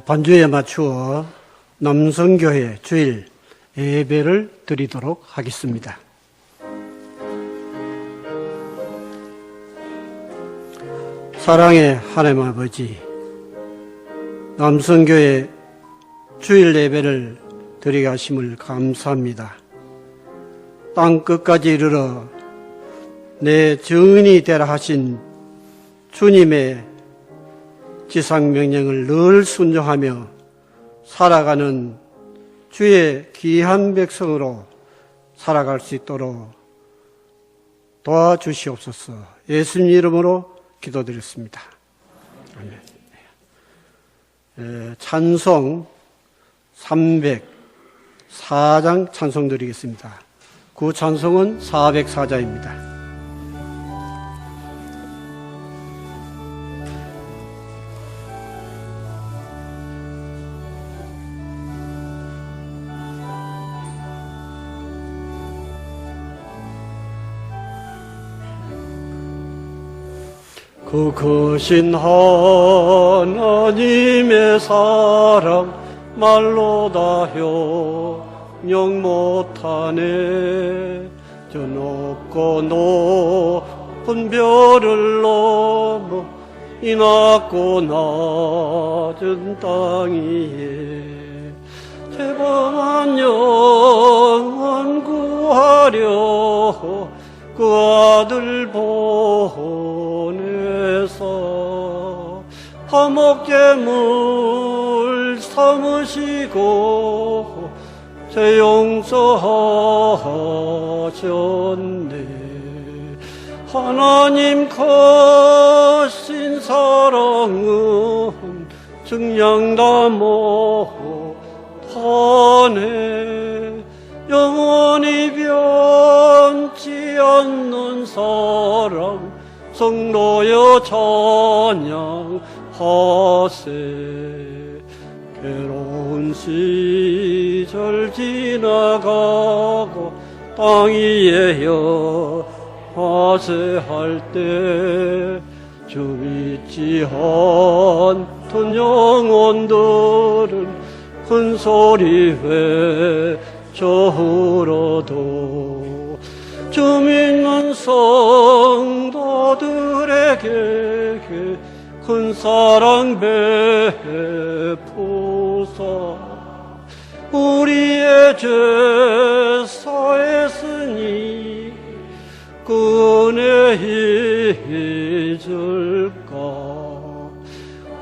반주에 맞추어 남성교회 주일 예배를 드리도록 하겠습니다. 사랑의 하나님 아버지, 남성교회 주일 예배를 드리게 하심을 감사합니다. 땅 끝까지 이르러 내 증인이 되라 하신 주님의 지상명령을 늘 순종하며 살아가는 주의 귀한 백성으로 살아갈 수 있도록 도와주시옵소서. 예수님 이름으로 기도드렸습니다. 찬송 304장 찬송 드리겠습니다. 그 찬송은 404자입니다. 그 크신 하나님의 사랑 말로 다 형용 못하네. 저 높고 높은 별을 넘어 이 낮고 낮은 땅 위에 태범한 영혼 구하려 그 아들 보내서 화목제물 삼으시고 제 용서하셨네. 하나님 크신 사랑은 증량 못하네. 영원히 변치 않는 사랑 성도여 찬양하세. 괴로운 시절 지나가고 땅 위에 화세할 때 주 믿지 않던 영혼들은 큰 소리 외쳐울어도 주 믿는 성도들에게 큰 사랑 베푸사. 우리의 죄 사했으니 그 은혜 잊을까.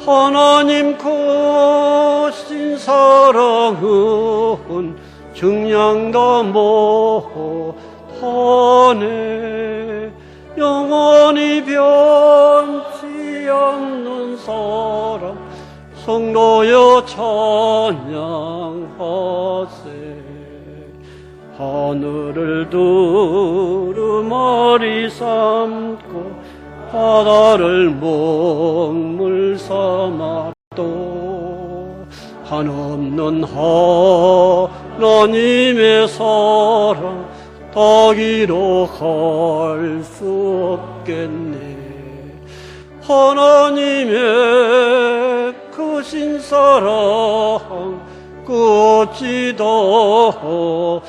하나님 크신 사랑은 증량 다 못하네. 영원히 변치 않는 사랑 성도여 찬양하세. 하늘을 두루마리 삼고 바다를 먹물 삼아도 한없는 하나님의 사랑 다 기록할 수 없겠네. 하나님의 크신 사랑 그 어찌 덧을까.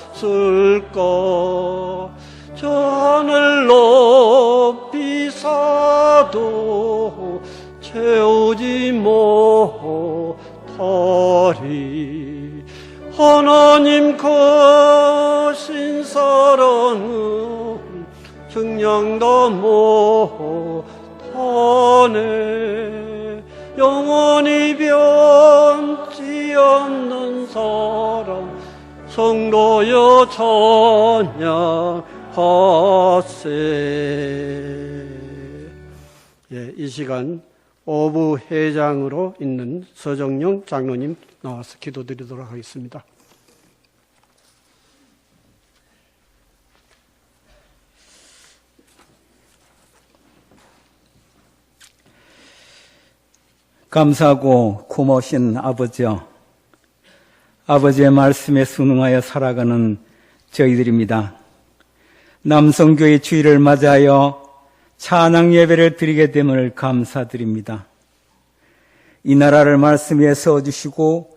저 하늘 높이 사도 채우지 못하리. 하나님 크신 사랑은 증량 다 못하네. 영원히 변치 않는 사랑 성도여 찬양하세. 이 시간 오부 회장으로 있는 서정용 장로님 나와서 기도드리도록 하겠습니다. 감사하고 고마우신 아버지여, 아버지의 말씀에 순응하여 살아가는 저희들입니다. 남성교회 주일을 맞이하여 찬양 예배를 드리게 됨을 감사드립니다. 이 나라를 말씀 위에 세워주시고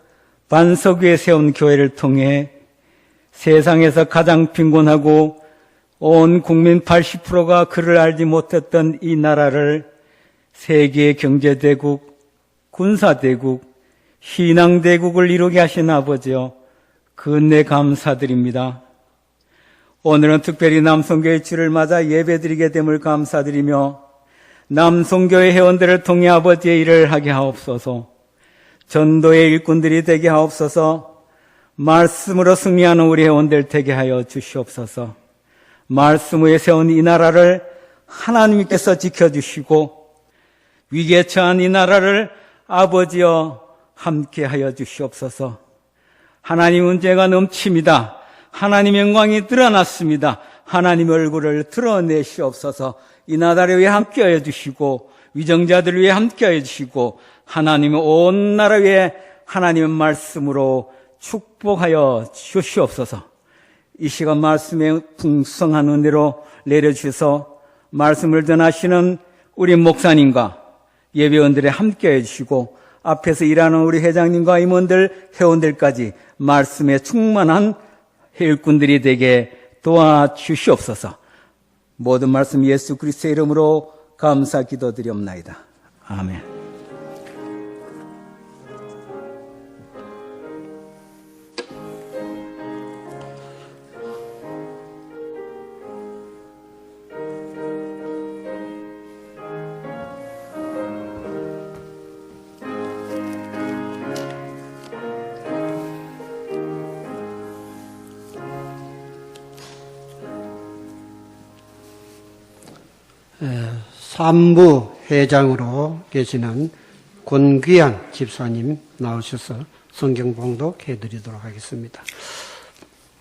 반석 위에 세운 교회를 통해 세상에서 가장 빈곤하고 온 국민 80%가 그를 알지 못했던 이 나라를 세계 경제대국, 군사대국, 신앙대국을 이루게 하신 아버지여, 그 은혜 감사드립니다. 오늘은 특별히 남성교회 주를 맞아 예배드리게 됨을 감사드리며 남성교회 회원들을 통해 아버지의 일을 하게 하옵소서, 전도의 일꾼들이 되게 하옵소서, 말씀으로 승리하는 우리 회원들 되게 하여 주시옵소서. 말씀 위에 세운 이 나라를 하나님께서 지켜주시고 위기에 처한 이 나라를 아버지여 함께 하여 주시옵소서. 하나님 은혜가 넘칩니다. 하나님의 영광이 드러났습니다. 하나님의 얼굴을 드러내시옵소서. 이 나라를 위해 함께 하여 주시고 위정자들을 위해 함께 하여 주시고 하나님의 온 나라 위에 하나님의 말씀으로 축복하여 주시옵소서. 이 시간 말씀의 풍성한 은혜로 내려주셔서 말씀을 전하시는 우리 목사님과 예배원들에 함께 해주시고 앞에서 일하는 우리 회장님과 임원들, 회원들까지 말씀에 충만한 일꾼들이 되게 도와주시옵소서. 모든 말씀 예수 그리스도의 이름으로 감사 기도드리옵나이다. 아멘. 산부 회장으로 계시는 권귀한 집사님 나오셔서 성경 봉독해 드리도록 하겠습니다.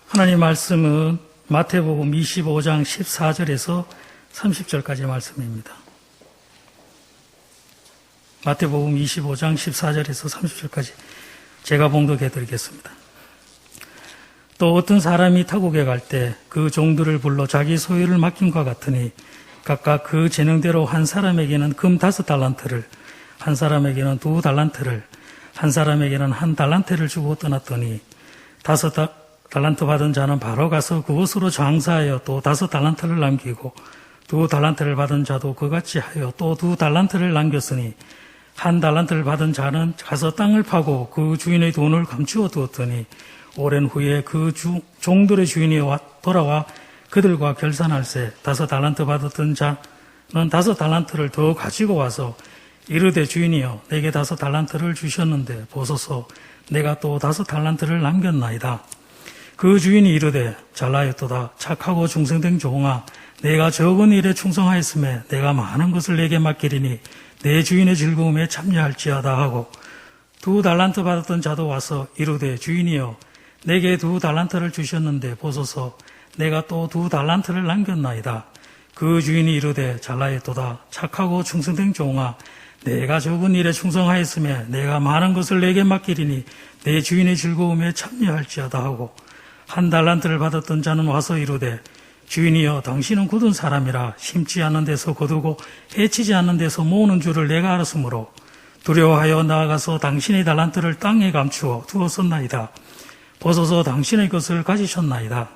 하나님 말씀은 마태복음 25장 14절에서 30절까지 말씀입니다. 마태복음 25장 14절에서 30절까지 제가 봉독해 드리겠습니다. 또 어떤 사람이 타국에 갈 때 그 종들을 불러 자기 소유를 맡김과 같으니 각각 그 재능대로 한 사람에게는 금 5달란트를, 한 사람에게는 2달란트를, 한 사람에게는 1달란트를 주고 떠났더니 5달란트 받은 자는 바로 가서 그곳으로 장사하여 또 5달란트를 남기고 2달란트를 받은 자도 그같이 하여 또 2달란트를 남겼으니 1달란트를 받은 자는 가서 땅을 파고 그 주인의 돈을 감추어 두었더니 오랜 후에 그 종들의 주인이 돌아와 그들과 결산할세 5달란트 받았던 자는 5달란트를 더 가지고 와서 이르되 주인이여 내게 5달란트를 주셨는데 보소서 내가 또 5달란트를 남겼나이다. 그 주인이 이르되 잘하였도다 착하고 충성된 종아 내가 적은 일에 충성하였음에 내가 많은 것을 내게 맡기리니 내 주인의 즐거움에 참여할지어다 하고 2달란트 받았던 자도 와서 이르되 주인이여 내게 2달란트를 주셨는데 보소서 내가 또 2달란트를 남겼나이다. 그 주인이 이르되 잘하였도다 착하고 충성된 종아 내가 적은 일에 충성하였으며 내가 많은 것을 내게 맡기리니 내 주인의 즐거움에 참여할지어다 하고 1달란트를 받았던 자는 와서 이르되 주인이여 당신은 굳은 사람이라 심지 않는 데서 거두고 해치지 않는 데서 모으는 줄을 내가 알았으므로 두려워하여 나아가서 당신의 달란트를 땅에 감추어 두었었나이다. 보소서 당신의 것을 가지셨나이다.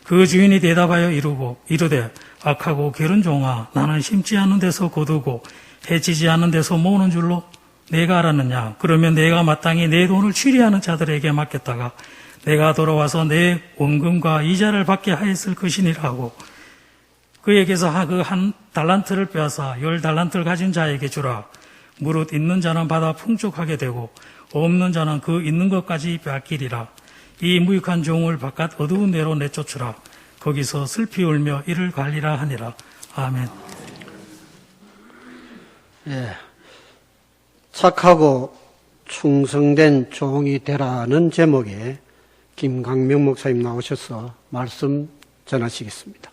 그 주인이 대답하여 이르되 악하고 게으른 종아 나는 심지 않는 데서 거두고 해치지 않는 데서 모으는 줄로 내가 알았느냐. 그러면 내가 마땅히 내 돈을 취리하는 자들에게 맡겼다가 내가 돌아와서 내 원금과 이자를 받게 하였을 것이니라 하고 그에게서 그 1달란트를 빼앗아 10달란트를 가진 자에게 주라. 무릇 있는 자는 받아 풍족하게 되고 없는 자는 그 있는 것까지 빼앗기리라. 이 무익한 종을 바깥 어두운 데로 내쫓으라. 거기서 슬피 울며 이를 갈리라 하니라. 아멘. 예, 착하고 충성된 종이 되라는 제목의 김강명 목사님 나오셔서 말씀 전하시겠습니다.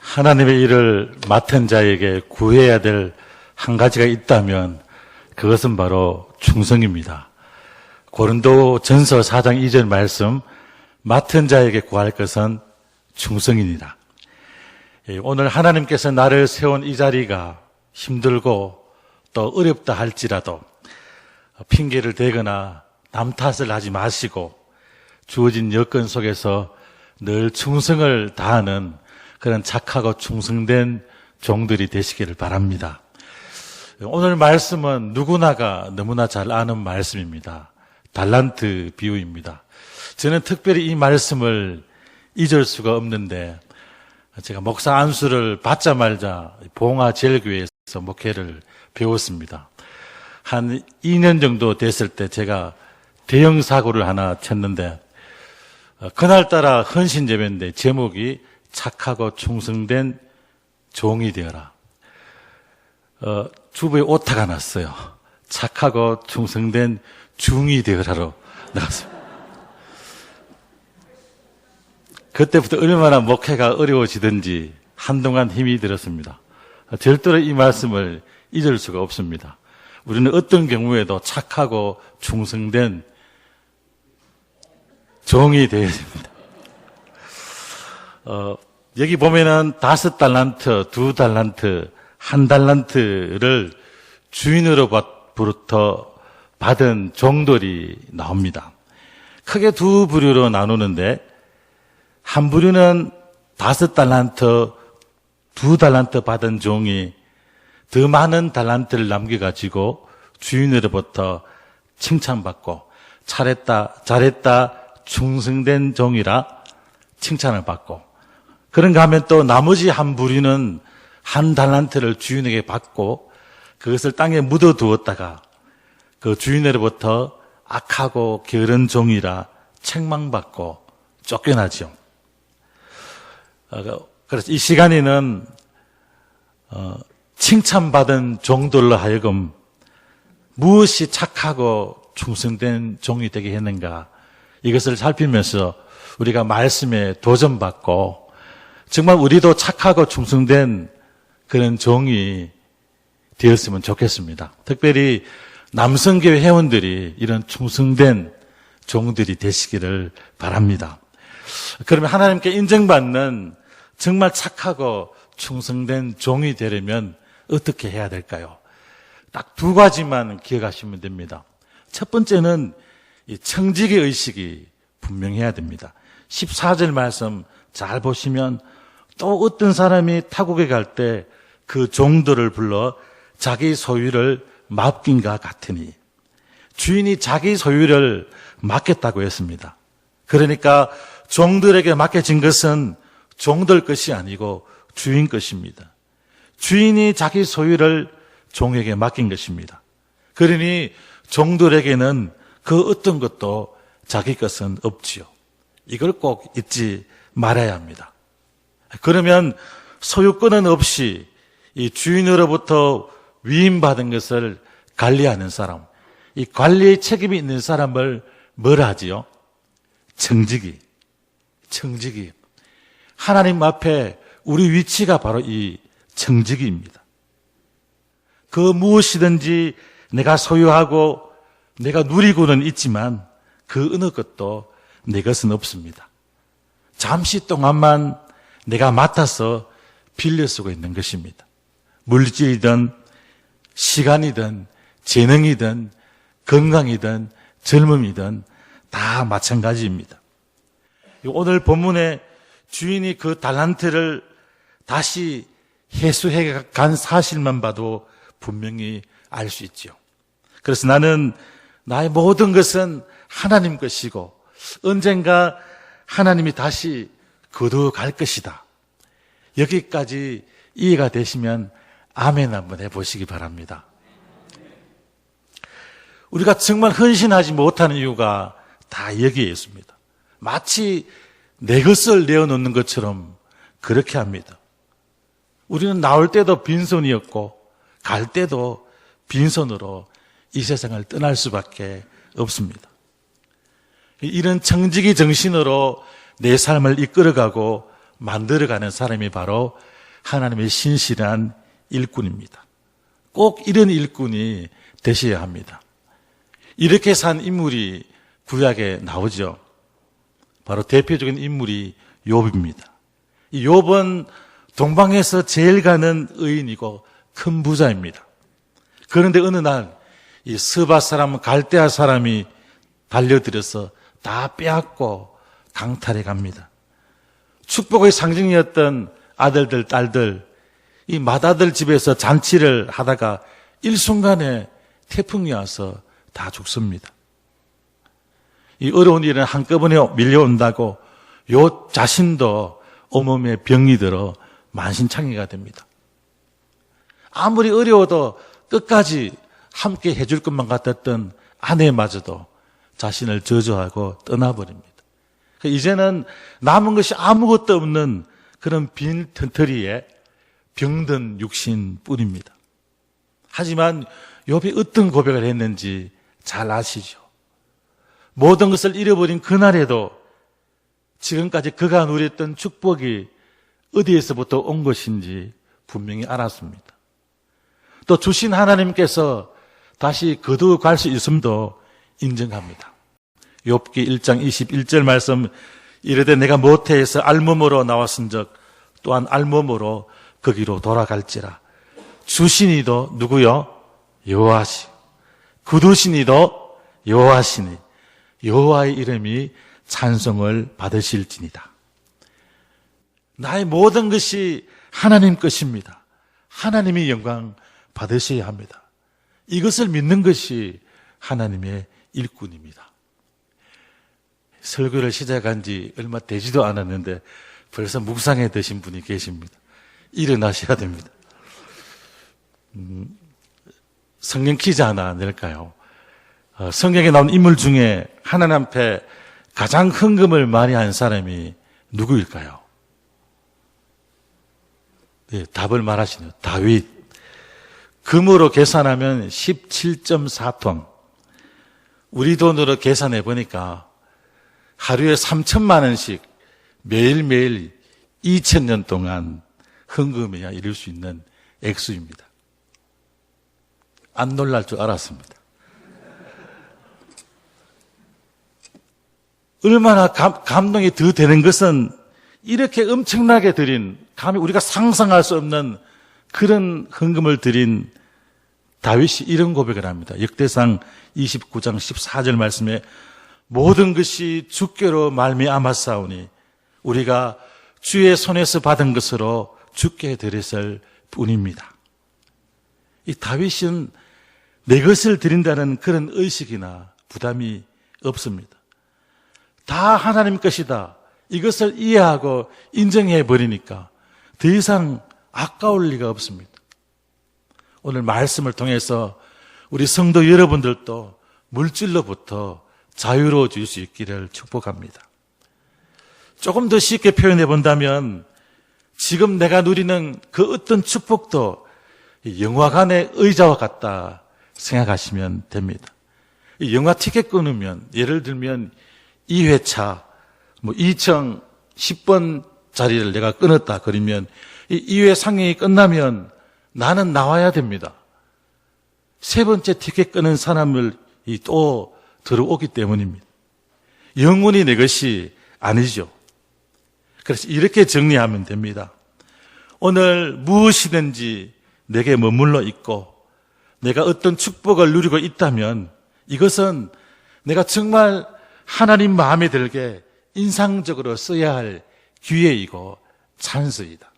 하나님의 일을 맡은 자에게 구해야 될 한 가지가 있다면 그것은 바로 충성입니다. 고린도 전서 4장 2절 말씀, 맡은 자에게 구할 것은 충성입니다. 오늘 하나님께서 나를 세운 이 자리가 힘들고 또 어렵다 할지라도 핑계를 대거나 남 탓을 하지 마시고 주어진 여건 속에서 늘 충성을 다하는 그런 착하고 충성된 종들이 되시기를 바랍니다. 오늘 말씀은 누구나가 너무나 잘 아는 말씀입니다. 달란트 비유입니다. 저는 특별히 이 말씀을 잊을 수가 없는데 제가 목사 안수를 받자마자 봉화제일교회에서 목회를 배웠습니다. 한 2년 정도 됐을 때 제가 대형 사고를 하나 쳤는데 그날따라 헌신제배인데 제목이 착하고 충성된 종이 되어라. 주부에 오타가 났어요. 착하고 충성된 중이 되어라로 나왔습니다. 그때부터 얼마나 목회가 어려워지든지 한동안 힘이 들었습니다. 절대로 이 말씀을 잊을 수가 없습니다. 우리는 어떤 경우에도 착하고 충성된 종이 되어야 됩니다. 여기 보면은 5달란트, 2달란트, 1달란트를 주인으로부터 받은 종들이 나옵니다. 크게 두 부류로 나누는데 한 부류는 5달란트, 2달란트 받은 종이 더 많은 달란트를 남겨가지고 주인으로부터 칭찬받고 잘했다, 충성된 종이라 칭찬을 받고 그런가 하면 또 나머지 한 부류는 1달란트를 주인에게 받고 그것을 땅에 묻어두었다가 그 주인으로부터 악하고 게으른 종이라 책망받고 쫓겨나죠. 그래서 이 시간에는 칭찬받은 종들로 하여금 무엇이 착하고 충성된 종이 되게 했는가 이것을 살피면서 우리가 말씀에 도전받고 정말 우리도 착하고 충성된 그런 종이 되었으면 좋겠습니다. 특별히 남성교회 회원들이 이런 충성된 종들이 되시기를 바랍니다. 그러면 하나님께 인정받는 정말 착하고 충성된 종이 되려면 어떻게 해야 될까요? 딱 두 가지만 기억하시면 됩니다. 첫 번째는 이 청지기 의식이 분명해야 됩니다. 14절 말씀 잘 보시면 또 어떤 사람이 타국에 갈 때 그 종들을 불러 자기 소유를 맡긴가 같으니 주인이 자기 소유를 맡겼다고 했습니다. 그러니까 종들에게 맡겨진 것은 종들 것이 아니고 주인 것입니다. 주인이 자기 소유를 종에게 맡긴 것입니다. 그러니 종들에게는 그 어떤 것도 자기 것은 없지요. 이걸 꼭 잊지 말아야 합니다. 그러면 소유권은 없이 이 주인으로부터 위임받은 것을 관리하는 사람, 이 관리의 책임이 있는 사람을 뭐라 하지요? 청지기. 하나님 앞에 우리 위치가 바로 이 청지기입니다. 그 무엇이든지 내가 소유하고 내가 누리고는 있지만 그 어느 것도 내 것은 없습니다. 잠시 동안만 내가 맡아서 빌려 쓰고 있는 것입니다. 물질이든 시간이든 재능이든 건강이든 젊음이든 다 마찬가지입니다. 오늘 본문에 주인이 그 달란트를 다시 회수해 간 사실만 봐도 분명히 알 수 있죠. 그래서 나는 나의 모든 것은 하나님 것이고 언젠가 하나님이 다시 거두어갈 것이다. 여기까지 이해가 되시면 아멘 한번 해보시기 바랍니다. 우리가 정말 헌신하지 못하는 이유가 다 여기에 있습니다. 마치 내 것을 내어놓는 것처럼 그렇게 합니다. 우리는 나올 때도 빈손이었고 갈 때도 빈손으로 이 세상을 떠날 수밖에 없습니다. 이런 청지기 정신으로 내 삶을 이끌어가고 만들어가는 사람이 바로 하나님의 신실한 일꾼입니다. 꼭 이런 일꾼이 되셔야 합니다. 이렇게 산 인물이 구약에 나오죠. 바로 대표적인 인물이 욥입니다. 이 욥은 동방에서 제일 가는 의인이고 큰 부자입니다. 그런데 어느 날 이 스바 사람 갈대아 사람이 달려들어서 다 빼앗고 강탈해 갑니다. 축복의 상징이었던 아들들, 딸들, 이 맏아들 집에서 잔치를 하다가 일순간에 태풍이 와서 다 죽습니다. 이 어려운 일은 한꺼번에 밀려온다고 요 자신도 온몸에 병이 들어 만신창이가 됩니다. 아무리 어려워도 끝까지 함께 해줄 것만 같았던 아내마저도 자신을 저주하고 떠나버립니다. 이제는 남은 것이 아무것도 없는 그런 빈 턴터리에 병든 육신뿐입니다. 하지만 욥이 어떤 고백을 했는지 잘 아시죠? 모든 것을 잃어버린 그날에도 지금까지 그가 누렸던 축복이 어디에서부터 온 것인지 분명히 알았습니다. 또 주신 하나님께서 다시 거두어갈 수 있음도 인정합니다. 욥기 1장 21절 말씀, 이르되 내가 모태에서 알몸으로 나왔은즉 또한 알몸으로 거기로 돌아갈지라. 주신이도 누구요? 여호와시. 거두신이도 여호와시니 여호와의 이름이 찬송을 받으실지니라. 나의 모든 것이 하나님 것입니다. 하나님이 영광 받으셔야 합니다. 이것을 믿는 것이 하나님의 일꾼입니다. 설교를 시작한 지 얼마 되지도 않았는데 벌써 묵상에 드신 분이 계십니다. 일어나셔야 됩니다. 성경 퀴즈 하나 낼까요? 성경에 나온 인물 중에 하나님 앞에 가장 헌금을 많이 한 사람이 누구일까요? 네, 답을 말하시네요. 다윗. 금으로 계산하면 17.4톤. 우리 돈으로 계산해 보니까 하루에 3천만 원씩 매일매일 2000년 동안 헌금해야 이룰 수 있는 액수입니다. 안 놀랄 줄 알았습니다. 얼마나 감동이 더 되는 것은 이렇게 엄청나게 드린, 감히 우리가 상상할 수 없는 그런 헌금을 드린 다윗이 이런 고백을 합니다. 역대상 29장 14절 말씀에 모든 것이 주께로 말미암았사오니 우리가 주의 손에서 받은 것으로 주께 드렸을 뿐입니다. 이 다윗은 내 것을 드린다는 그런 의식이나 부담이 없습니다. 다 하나님 것이다. 이것을 이해하고 인정해 버리니까 더 이상 아까울 리가 없습니다. 오늘 말씀을 통해서 우리 성도 여러분들도 물질로부터 자유로워질 수 있기를 축복합니다. 조금 더 쉽게 표현해 본다면 지금 내가 누리는 그 어떤 축복도 영화관의 의자와 같다 생각하시면 됩니다. 영화 티켓 끊으면 예를 들면 2회차 2층 10번 자리를 내가 끊었다 그러면 이 2회 상영이 끝나면 나는 나와야 됩니다. 세 번째 티켓 끊은 사람을 또 들어오기 때문입니다. 영원히 내 것이 아니죠. 그래서 이렇게 정리하면 됩니다. 오늘 무엇이든지 내게 머물러 있고 내가 어떤 축복을 누리고 있다면 이것은 내가 정말 하나님 마음에 들게 인상적으로 써야 할 기회이고 찬스이다.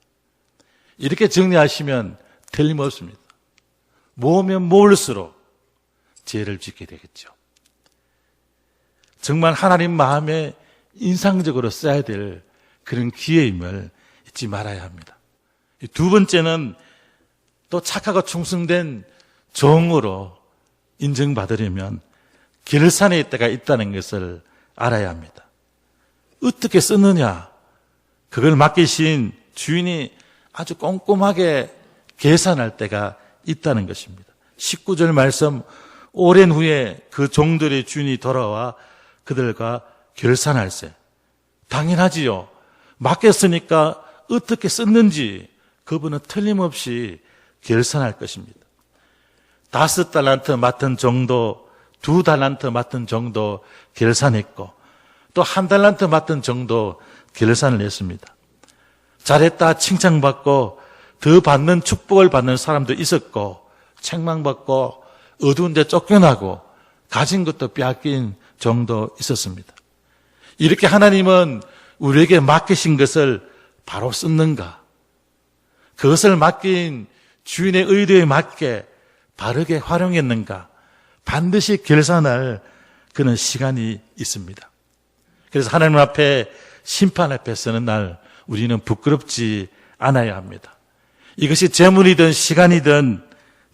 이렇게 정리하시면 틀림없습니다. 모으면 모을수록 죄를 짓게 되겠죠. 정말 하나님 마음에 인상적으로 써야 될 그런 기회임을 잊지 말아야 합니다. 두 번째는 또 착하고 충성된 종으로 인정받으려면 결산의 때가 있다는 것을 알아야 합니다. 어떻게 썼느냐? 그걸 맡기신 주인이 아주 꼼꼼하게 계산할 때가 있다는 것입니다. 19절 말씀, 오랜 후에 그 종들의 주인이 돌아와 그들과 결산할세. 당연하지요. 맡겼으니까 어떻게 썼는지 그분은 틀림없이 결산할 것입니다. 5달란트 맡은 정도, 2달란트 맡은 정도 결산했고 또 1달란트 맡은 정도 결산을 했습니다. 잘했다 칭찬받고 더 받는 축복을 받는 사람도 있었고, 책망받고 어두운 데 쫓겨나고 가진 것도 빼앗긴 정도 있었습니다. 이렇게 하나님은 우리에게 맡기신 것을 바로 썼는가? 그것을 맡긴 주인의 의도에 맞게 바르게 활용했는가? 반드시 결산할 그런 시간이 있습니다. 그래서 하나님 앞에 심판 앞에 서는 날 우리는 부끄럽지 않아야 합니다. 이것이 재물이든 시간이든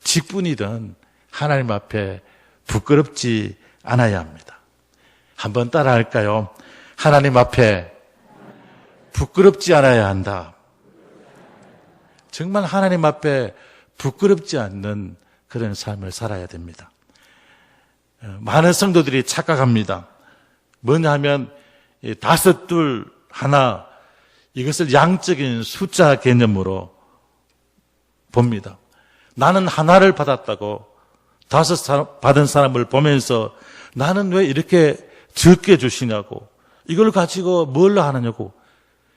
직분이든 하나님 앞에 부끄럽지 않아야 합니다. 한번 따라 할까요? 하나님 앞에 부끄럽지 않아야 한다. 정말 하나님 앞에 부끄럽지 않는 그런 삶을 살아야 됩니다. 많은 성도들이 착각합니다. 뭐냐 하면 5, 2, 1 이것을 양적인 숫자 개념으로 봅니다. 나는 하나를 받았다고 5 받은 사람을 보면서 나는 왜 이렇게 적게 주시냐고, 이걸 가지고 뭘 하느냐고,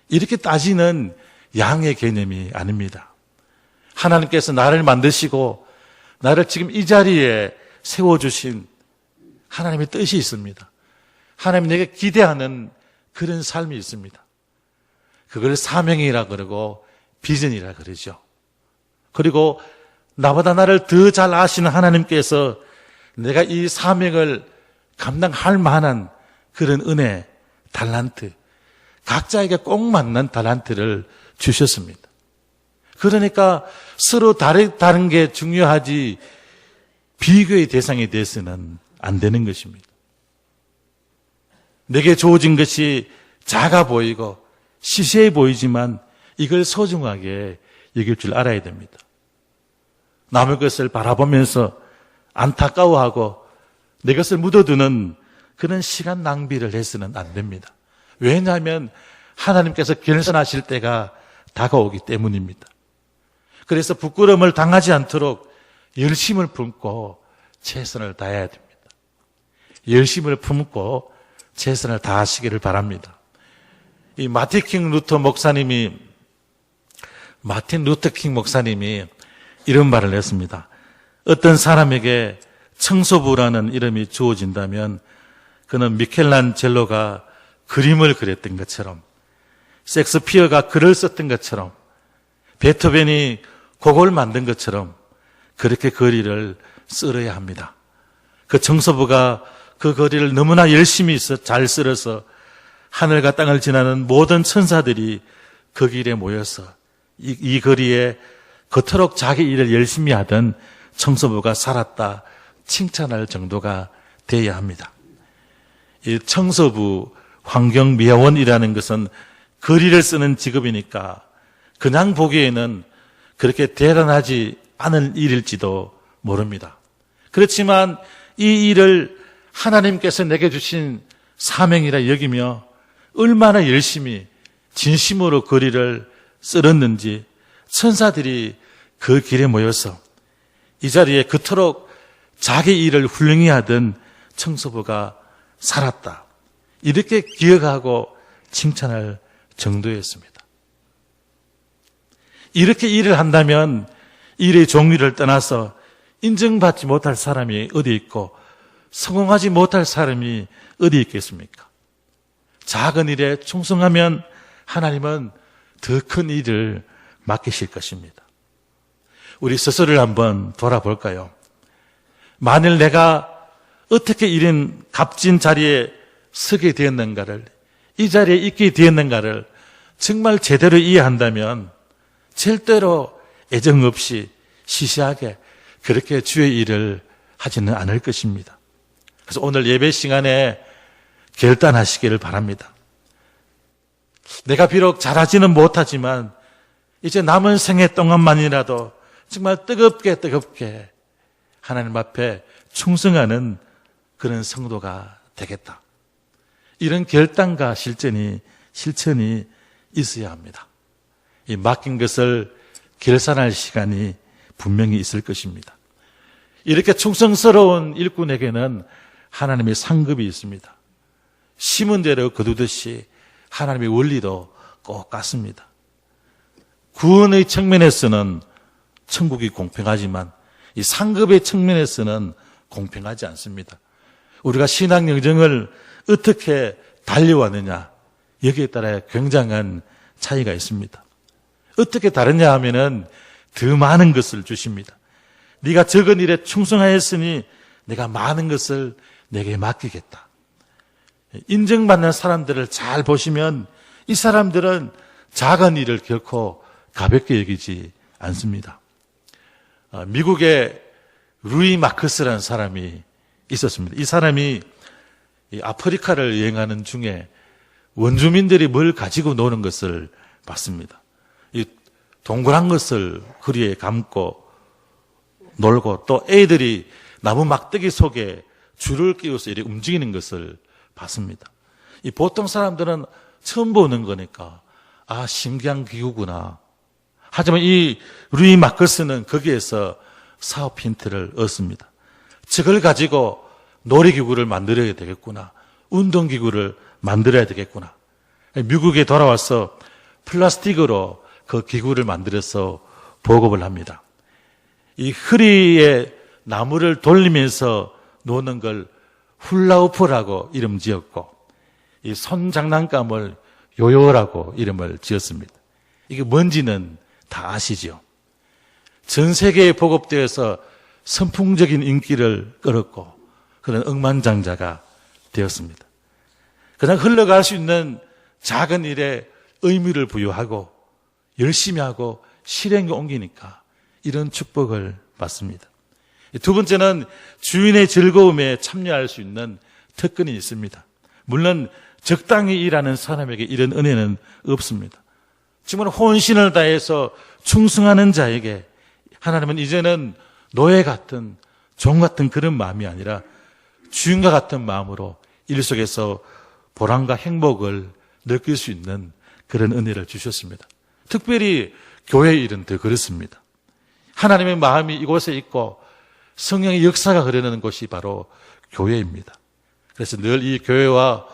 이렇게 따지는 양의 개념이 아닙니다. 하나님께서 나를 만드시고 나를 지금 이 자리에 세워주신 하나님의 뜻이 있습니다. 하나님 내게 기대하는 그런 삶이 있습니다. 그걸 사명이라 그러고 비전이라 그러죠. 그리고 나보다 나를 더 잘 아시는 하나님께서 내가 이 사명을 감당할 만한 그런 은혜, 달란트, 각자에게 꼭 맞는 달란트를 주셨습니다. 그러니까 서로 다른 게 중요하지 비교의 대상이 돼서는 안 되는 것입니다. 내게 주어진 것이 작아 보이고 시시해 보이지만 이걸 소중하게 여길 줄 알아야 됩니다. 남의 것을 바라보면서 안타까워하고 내 것을 묻어두는 그런 시간 낭비를 해서는 안 됩니다. 왜냐하면 하나님께서 결산하실 때가 다가오기 때문입니다. 그래서 부끄러움을 당하지 않도록 열심을 품고 최선을 다해야 됩니다. 열심을 품고 최선을 다하시기를 바랍니다. 이 마틴 루터 킹 목사님이 이런 말을 했습니다. 어떤 사람에게 청소부라는 이름이 주어진다면 그는 미켈란젤로가 그림을 그렸던 것처럼, 섹스피어가 글을 썼던 것처럼, 베토벤이 곡을 만든 것처럼 그렇게 글을 쓸어야 합니다. 그 청소부가 그 글을 너무나 열심히 잘 쓸어서 하늘과 땅을 지나는 모든 천사들이 그 길에 모여서 이 거리에 그토록 자기 일을 열심히 하던 청소부가 살았다 칭찬할 정도가 돼야 합니다. 이 청소부 환경미화원이라는 것은 글을 쓰는 직업이니까 그냥 보기에는 그렇게 대단하지 않은 일일지도 모릅니다. 그렇지만 이 일을 하나님께서 내게 주신 사명이라 여기며 얼마나 열심히 진심으로 글을 쓸었는지 천사들이 그 길에 모여서 이 자리에 그토록 자기 일을 훌륭히 하던 청소부가 살았다, 이렇게 기억하고 칭찬할 정도였습니다. 이렇게 일을 한다면 일의 종류를 떠나서 인정받지 못할 사람이 어디 있고 성공하지 못할 사람이 어디 있겠습니까? 작은 일에 충성하면 하나님은 더 큰 일을 맡기실 것입니다. 우리 스스로를 한번 돌아볼까요? 만일 내가 어떻게 이런 값진 자리에 서게 되었는가를, 이 자리에 있게 되었는가를 정말 제대로 이해한다면 절대로 애정 없이 시시하게 그렇게 주의 일을 하지는 않을 것입니다. 그래서 오늘 예배 시간에 결단하시기를 바랍니다. 내가 비록 잘하지는 못하지만 이제 남은 생애 동안만이라도 정말 뜨겁게 하나님 앞에 충성하는 그런 성도가 되겠다. 이런 결단과 실천이 있어야 합니다. 이 맡긴 것을 결산할 시간이 분명히 있을 것입니다. 이렇게 충성스러운 일꾼에게는 하나님의 상급이 있습니다. 심은 대로 거두듯이 하나님의 원리도 꼭 같습니다. 구원의 측면에서는 천국이 공평하지만 이 상급의 측면에서는 공평하지 않습니다. 우리가 신앙 여정을 어떻게 달려왔느냐, 여기에 따라 굉장한 차이가 있습니다. 어떻게 다르냐 하면은 더 많은 것을 주십니다. 네가 적은 일에 충성하였으니 내가 많은 것을 내게 맡기겠다. 인정받는 사람들을 잘 보시면 이 사람들은 작은 일을 결코 가볍게 여기지 않습니다. 미국의 루이 마커스라는 사람이 있었습니다. 이 사람이 이 아프리카를 여행하는 중에 원주민들이 뭘 가지고 노는 것을 봤습니다. 이 동그란 것을 허리에 감고 놀고 또 애들이 나무 막대기 속에 줄을 끼워서 이렇게 움직이는 것을 봤습니다. 이 보통 사람들은 처음 보는 거니까 신기한 기구구나. 하지만 이 루이 마커스는 거기에서 사업 힌트를 얻습니다. 저걸 가지고 놀이기구를 만들어야 되겠구나. 운동기구를 만들어야 되겠구나. 미국에 돌아와서 플라스틱으로 그 기구를 만들어서 보급을 합니다. 이 허리에 나무를 돌리면서 노는 걸 훌라후프라고 이름 지었고, 이 손 장난감을 요요라고 이름을 지었습니다. 이게 뭔지는 다 아시죠? 전 세계에 보급되어서 선풍적인 인기를 끌었고 그런 억만장자가 되었습니다. 그냥 흘러갈 수 있는 작은 일에 의미를 부여하고 열심히 하고 실행에 옮기니까 이런 축복을 받습니다. 두 번째는 주인의 즐거움에 참여할 수 있는 특권이 있습니다. 물론 적당히 일하는 사람에게 이런 은혜는 없습니다. 정말 혼신을 다해서 충성하는 자에게 하나님은 이제는 노예 같은 종 같은 그런 마음이 아니라 주인과 같은 마음으로 일 속에서 보람과 행복을 느낄 수 있는 그런 은혜를 주셨습니다. 특별히 교회 일은 더 그렇습니다. 하나님의 마음이 이곳에 있고 성령의 역사가 흐르는 곳이 바로 교회입니다. 그래서 늘 이 교회와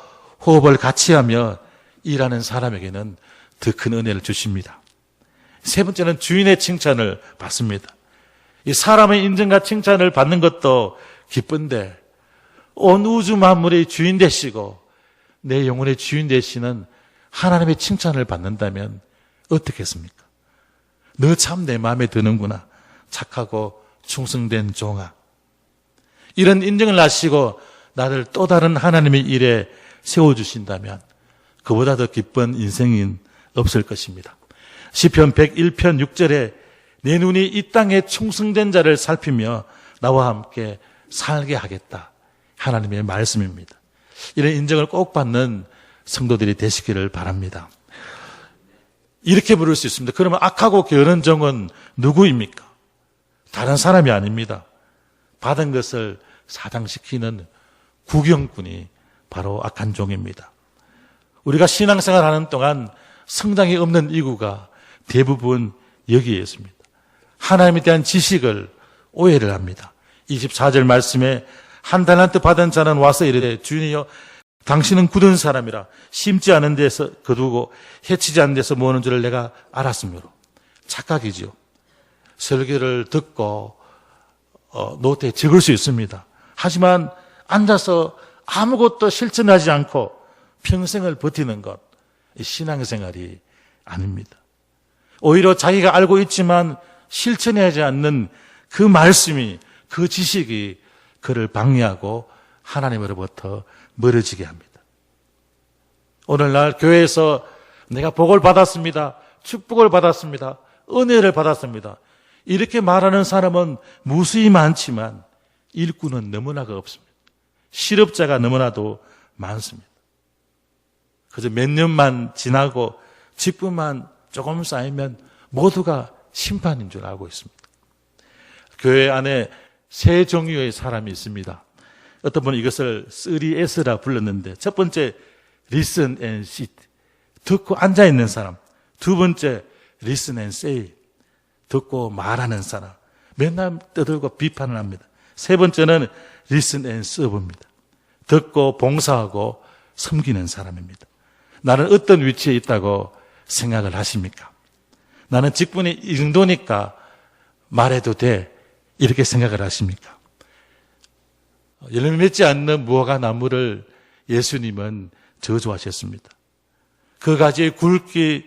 호흡을 같이 하며 일하는 사람에게는 더 큰 은혜를 주십니다. 세 번째는 주인의 칭찬을 받습니다. 이 사람의 인정과 칭찬을 받는 것도 기쁜데 온 우주 만물의 주인 되시고 내 영혼의 주인 되시는 하나님의 칭찬을 받는다면 어떻겠습니까? 너 참 내 마음에 드는구나. 착하고 충성된 종아. 이런 인정을 하시고 나를 또 다른 하나님의 일에 세워주신다면 그보다 더 기쁜 인생인 없을 것입니다. 시편 101편 6절에 내 눈이 이 땅에 충성된 자를 살피며 나와 함께 살게 하겠다. 하나님의 말씀입니다. 이런 인정을 꼭 받는 성도들이 되시기를 바랍니다. 이렇게 부를 수 있습니다. 그러면 악하고 게으른 종은 누구입니까? 다른 사람이 아닙니다. 받은 것을 사당시키는 구경꾼이 바로 악한 종입니다. 우리가 신앙생활 하는 동안 성장이 없는 이유가 대부분 여기에 있습니다. 하나님에 대한 지식을 오해를 합니다. 24절 말씀에 한 달란트 받은 자는 와서 이르되 주인이여 당신은 굳은 사람이라 심지 않은 데서 거두고 해치지 않은 데서 모으는 줄을 내가 알았으므로. 착각이죠. 설교를 듣고 노트에 적을 수 있습니다. 하지만 앉아서 아무것도 실천하지 않고 평생을 버티는 것, 신앙생활이 아닙니다. 오히려 자기가 알고 있지만 실천하지 않는 그 말씀이, 그 지식이 그를 방해하고 하나님으로부터 멀어지게 합니다. 오늘날 교회에서 내가 복을 받았습니다. 축복을 받았습니다. 은혜를 받았습니다. 이렇게 말하는 사람은 무수히 많지만 일꾼은 너무나가 없습니다. 실업자가 너무나도 많습니다. 그저 몇 년만 지나고 직분만 조금 쌓이면 모두가 심판인 줄 알고 있습니다. 교회 안에 세 종류의 사람이 있습니다. 어떤 분은 이것을 3S라 불렀는데 첫 번째 listen and sit, 듣고 앉아있는 사람. 두 번째 listen and say, 듣고 말하는 사람. 맨날 떠들고 비판을 합니다. 세 번째는 listen and serve입니다. 듣고 봉사하고 섬기는 사람입니다. 나는 어떤 위치에 있다고 생각을 하십니까? 나는 직분이 이 정도니까 말해도 돼. 이렇게 생각을 하십니까? 열매 맺지 않는 무화과 나무를 예수님은 저주하셨습니다. 그 가지의 굵기,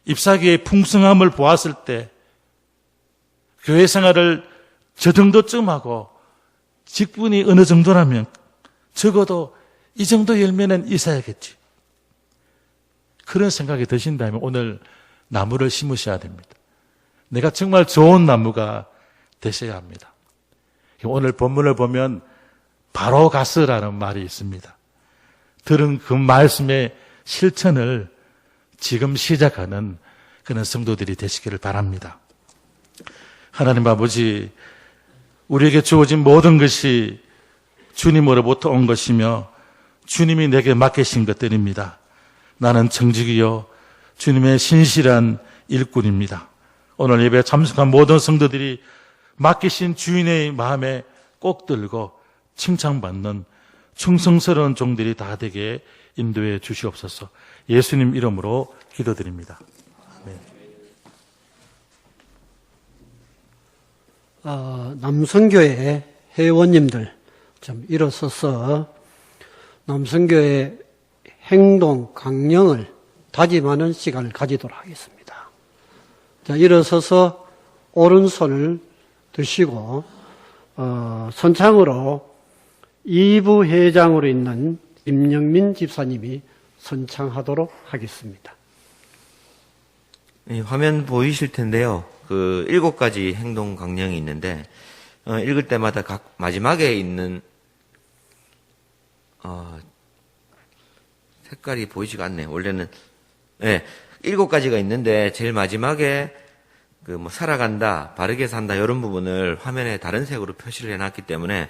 잎사귀의 풍성함을 보았을 때 교회 생활을 저 정도쯤 하고 직분이 어느 정도라면 적어도 이 정도 열매는 있어야겠지. 그런 생각이 드신다면 오늘 나무를 심으셔야 됩니다. 내가 정말 좋은 나무가 되셔야 합니다. 오늘 본문을 보면 바로 가스라는 말이 있습니다. 들은 그 말씀의 실천을 지금 시작하는 그런 성도들이 되시기를 바랍니다. 하나님 아버지, 우리에게 주어진 모든 것이 주님으로부터 온 것이며 주님이 내게 맡기신 것들입니다. 나는 청직이요 주님의 신실한 일꾼입니다. 오늘 예배에 참석한 모든 성도들이 맡기신 주인의 마음에 꼭 들고 칭찬받는 충성스러운 종들이 다 되게 인도해 주시옵소서. 예수님 이름으로 기도드립니다. 아멘. 남성교회 회원님들 좀 일어서서 남성교회 행동 강령을 다짐하는 시간을 가지도록 하겠습니다. 자, 일어서서 오른손을 드시고 선창으로 2부 회장으로 있는 임영민 집사님이 선창하도록 하겠습니다. 네, 화면 보이실 텐데요. 그 7가지 행동 강령이 있는데 읽을 때마다 각 마지막에 있는 색깔이 보이지가 않네요. 원래는 7가지가 있는데 제일 마지막에 살아간다, 바르게 산다 이런 부분을 화면에 다른 색으로 표시를 해놨기 때문에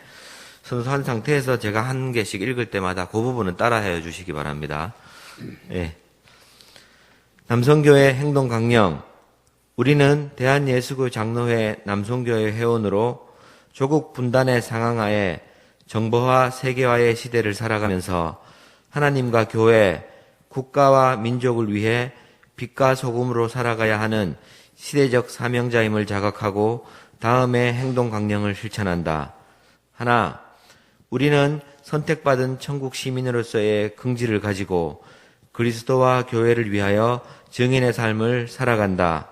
선수한 상태에서 제가 한 개씩 읽을 때마다 그 부분은 따라해 주시기 바랍니다. 남성교회 행동 강령. 우리는 대한예수교 장로회 남성교회 회원으로 조국 분단의 상황하에 정보화 세계화의 시대를 살아가면서 하나님과 교회, 국가와 민족을 위해 빛과 소금으로 살아가야 하는 시대적 사명자임을 자각하고 다음의 행동 강령을 실천한다. 하나, 우리는 선택받은 천국 시민으로서의 긍지를 가지고 그리스도와 교회를 위하여 증인의 삶을 살아간다.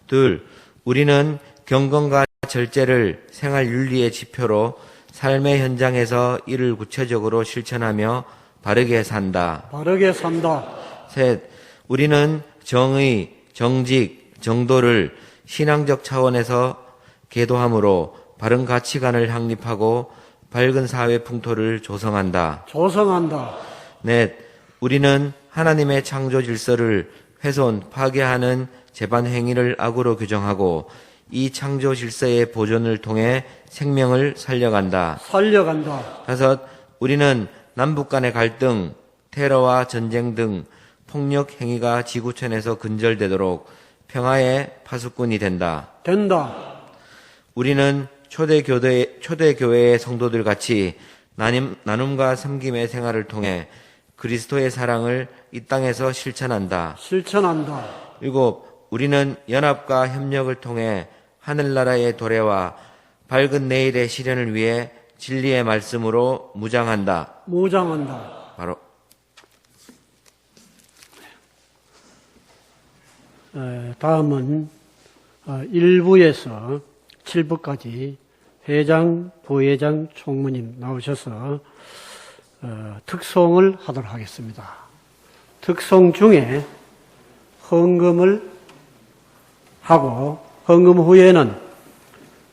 둘, 우리는 경건과 절제를 생활 윤리의 지표로 삶의 현장에서 이를 구체적으로 실천하며 바르게 산다. 셋, 우리는 정의, 정직, 정도를 신앙적 차원에서 계도함으로 바른 가치관을 확립하고 밝은 사회 풍토를 조성한다. 넷, 우리는 하나님의 창조 질서를 훼손, 파괴하는 재반 행위를 악으로 규정하고 이 창조 질서의 보존을 통해 생명을 살려간다. 다섯, 우리는 남북 간의 갈등, 테러와 전쟁 등 폭력 행위가 지구촌에서 근절되도록 평화의 파수꾼이 된다. 우리는 초대교회의 성도들 같이 나눔과 섬김의 생활을 통해 그리스도의 사랑을 이 땅에서 실천한다. 일곱, 우리는 연합과 협력을 통해 하늘나라의 도래와 밝은 내일의 실현을 위해 진리의 말씀으로 무장한다. 바로 다음은 1부에서 7부까지 회장, 부회장, 총무님 나오셔서 특송을 하도록 하겠습니다. 특송 중에 헌금을 하고 헌금 후에는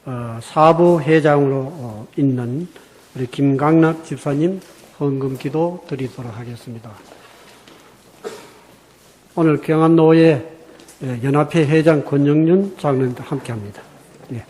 4부 회장으로 있는 우리 김강락 집사님 헌금 기도 드리도록 하겠습니다. 오늘 경안노회 연합회 회장 권영윤 장로님도 함께합니다. 네.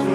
주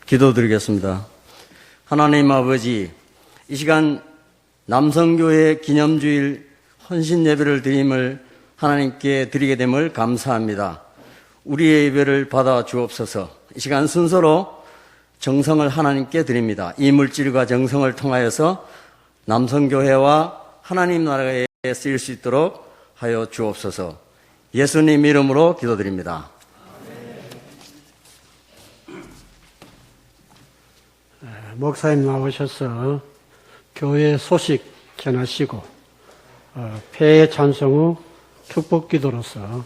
기도드리겠습니다. 하나님 아버지, 이 시간 남성교회 기념주일 헌신 예배를 드림을 하나님께 드리게 됨을 감사합니다. 우리의 예배를 받아 주옵소서. 이 시간 순서로 정성을 하나님께 드립니다. 이 물질과 정성을 통하여서 남성교회와 하나님 나라에 쓰일 수 있도록 하여 주옵소서. 예수님 이름으로 기도드립니다. 목사님 나오셔서 교회 소식 전하시고 폐회 찬송 후 축복기도로서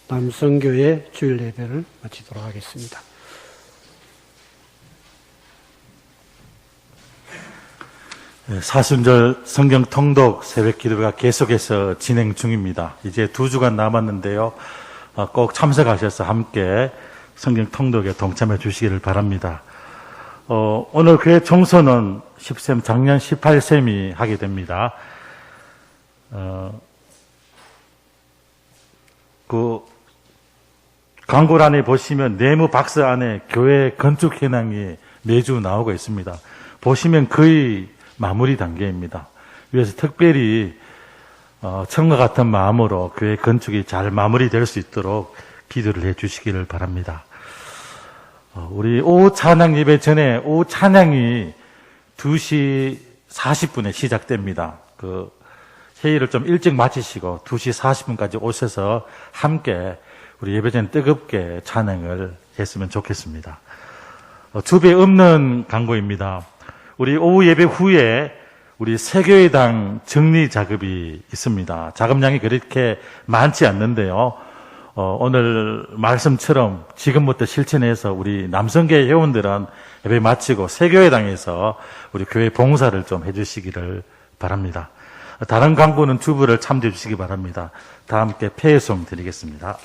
남성교회 주일 예배를 마치도록 하겠습니다. 사순절 성경 통독 새벽 기도가 계속해서 진행 중입니다. 이제 2주간 남았는데요. 꼭 참석하셔서 함께 성경 통독에 동참해 주시기를 바랍니다. 오늘 교회 총선은 10셈, 작년 18셈이 하게 됩니다. 그 광고란에 보시면 네모 박스 안에 교회 건축 현황이 매주 나오고 있습니다. 보시면 거의 마무리 단계입니다. 그래서 특별히 처음과 같은 마음으로 교회 건축이 잘 마무리될 수 있도록 기도를 해 주시기를 바랍니다. 우리 오후 찬양 예배 전에 오후 찬양이 2시 40분에 시작됩니다. 그 회의를 좀 일찍 마치시고 2시 40분까지 오셔서 함께 우리 예배 전에 뜨겁게 찬양을 했으면 좋겠습니다. 주배 없는 광고입니다. 우리 오후 예배 후에 우리 새교회당 정리 작업이 있습니다. 자금량이 그렇게 많지 않는데요. 오늘 말씀처럼 지금부터 실천해서 우리 남성교회 회원들은 예배 마치고 새교회당에서 우리 교회 봉사를 좀 해주시기를 바랍니다. 다른 광고는 주부를 참조해 주시기 바랍니다. 다 함께 폐회송 드리겠습니다.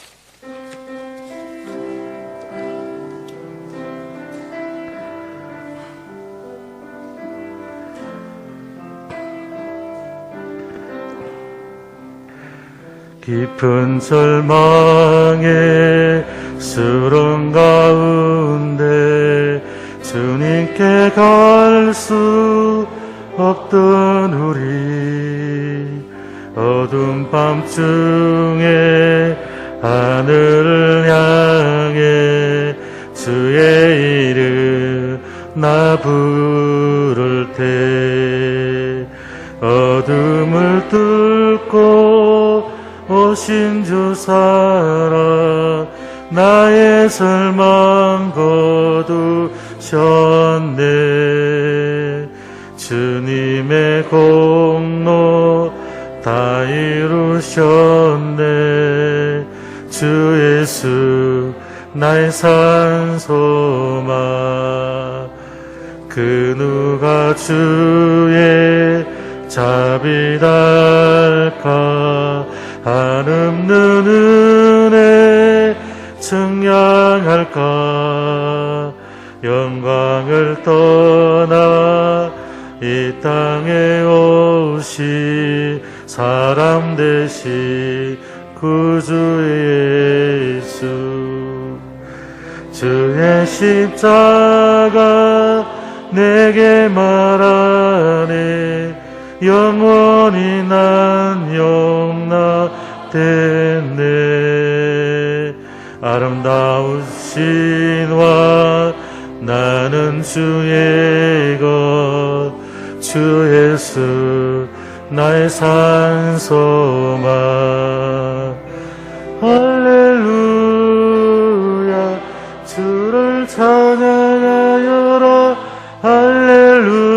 깊은 절망의 수렁 가운데 주님께 갈 수 없던 우리 어두운 밤중에 하늘을 향해 주의 이름 나 부를 때 어둠을 뚫고 오신 주 살아 나의 절망 거두셨네. 주님의 공로 다 이루셨네. 주 예수 나의 산소망 그 누가 주의 자비달까 한없는 은혜 청량할까 영광을 떠나 이 땅에 오시 사람 되신 구주 예수 주의 십자가 내게 말하네 영원히 난 용납됐네. 아름다우신 왕 나는 주의 것 주 예수 나의 산소망 할렐루야 주를 찬양하여라 할렐루야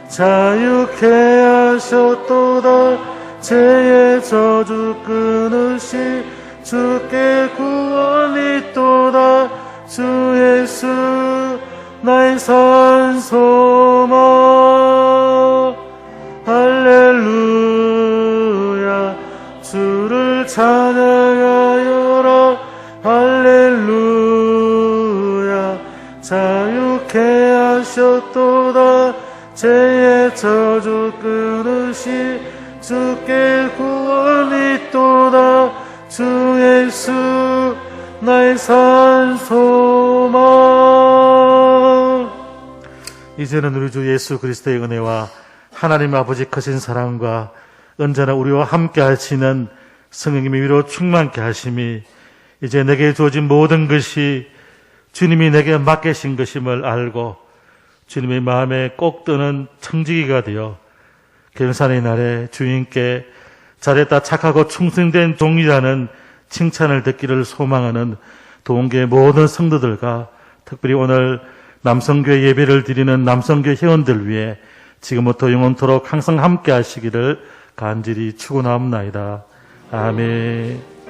자유케 하셨도다 죄의 저주 끊으시 주께 구원이 있도다 주 예수 나의 산소망 할렐루야 주를 찬양하여라 할렐루야 자유케 하셨도다 죄의 저주 끊으시 주께 구원이 있도다 주 예수 나의 산 소망. 이제는 우리 주 예수 그리스도의 은혜와 하나님 아버지 크신 사랑과 언제나 우리와 함께 하시는 성령님의 위로 충만케 하심이 이제 내게 주어진 모든 것이 주님이 내게 맡기신 것임을 알고 주님의 마음에 꼭 드는 청지기가 되어 결산의 날에 주인께 잘했다 착하고 충성된 종이라는 칭찬을 듣기를 소망하는 동교의 모든 성도들과 특별히 오늘 남성교회 예배를 드리는 남성교회 회원들 위해 지금부터 영원토록 항상 함께 하시기를 간절히 축원하옵나이다. 아멘.